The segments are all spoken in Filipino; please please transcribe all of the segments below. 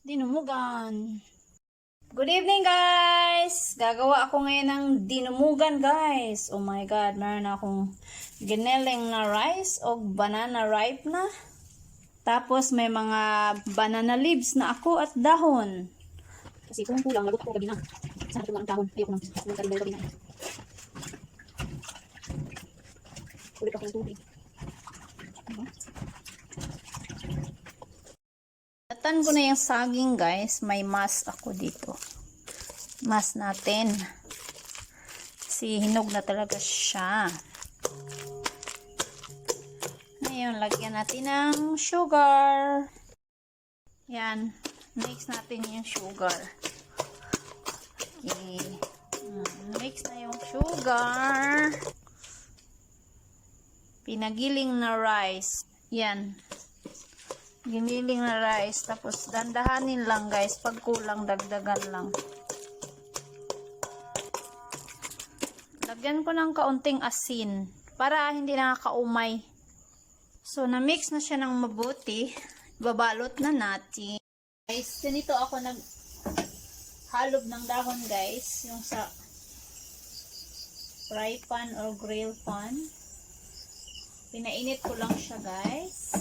Dinumugan. Good evening guys! Gagawa ako ngayon ng dinumugan guys. Oh my god, meron akong giniling na rice o banana ripe na. Tapos may mga banana leaves na ako at dahon. Kasi kung kulang, lagot ko gabi na. Sana kulang ang dahon. Ayoko nang magkaroon gabi na. Ulit ako ng tubig. Tatan ko na yung saging guys. May mas ako dito. Mas natin. Kasi hinog na talaga siya. Ngayon, lagyan natin ng sugar. Yan. Mix natin yung sugar. Okay. Mix na yung sugar. Pinagiling na rice. Yan. Giniling na rice. Tapos, dandahanin lang guys. Pag kulang, dagdagan lang. Lagyan ko ng kaunting asin. Para hindi nakakaumay. So, na-mix na siya ng mabuti. Babalot na natin. Guys, ganito ako nag-halob ng dahon guys. Yung sa fry pan or grill pan. Pinainit ko lang siya guys.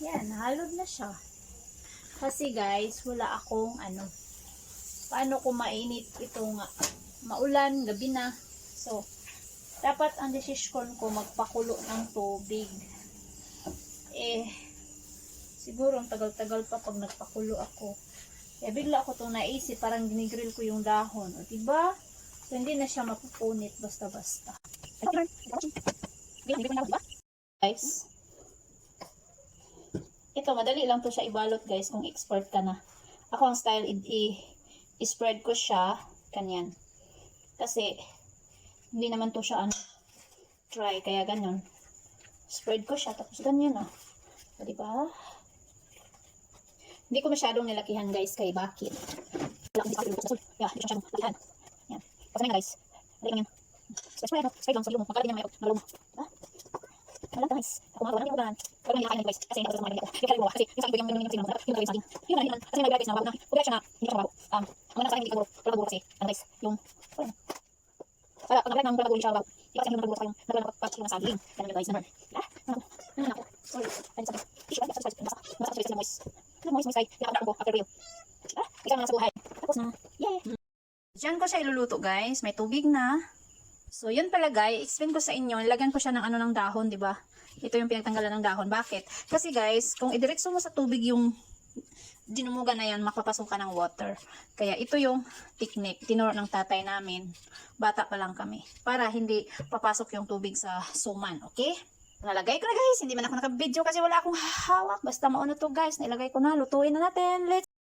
Yan, halob na siya. Kasi guys, wala akong paano ko mainit ito nga. Maulan, gabi na. So, dapat ang desisyon ko magpakulo ng tubig. Siguro ang tagal-tagal pa pag nagpakulo ako. Kaya bigla ako itong naisip, parang ginigrill ko yung dahon. O diba? So, hindi na siya mapupunit basta-basta. Guys, ito, madali lang to siya ibalot guys kung expert ka na. Ako ang style, i-spread ko siya, kanyan. Kasi, hindi naman to siya dry, kaya ganyan. Spread ko siya, tapos ganyan O, diba? Hindi ko masyadong nilakihan guys, kay bakit. Wala akong hindi ko masyadong lakihan. Yan. Kasi nga guys, dali lang yan. Spread lang sa lumo. Magkalagin niya may lumo. Diba? Wala guys. Ako mga wala nang pag nakain guys. Kasi hindi ako mga ganyan. Yung mo kasi yung sa yung yung lagay sa akin. Yung nahin kasi may guys na bago na. Pugla siya na hindi ka bago. Ang mga sa akin hindi ka bago. Wala bago kasi. Guys, yung para pag nalagay ng bago siya bago. Di kasi yung bago sa yung nalagay pa yung saging. Ganun guys, number. Ako. Sorry. Ano sabi? Issue ba sa sa moist. Moist ay nakabako after real. Isa na sa buhay. Tapos na. Yay. Diyan ko siya iluluto guys. May tubig na. So, yun pala guys, explain ko sa inyo, nilagyan ko siya ng ng dahon, di ba? Ito yung pinagtanggalan ng dahon. Bakit? Kasi guys, kung idiretso mo sa tubig yung dinumugan na yan, makapasok ka ng water. Kaya ito yung technique, tinuro ng tatay namin. Bata pa lang kami. Para hindi papasok yung tubig sa suman, okay? Nalagay ko na guys, hindi man ako naka-video kasi wala akong hawak. Basta mauna to guys, nilagay ko na, lutuin na natin. Let's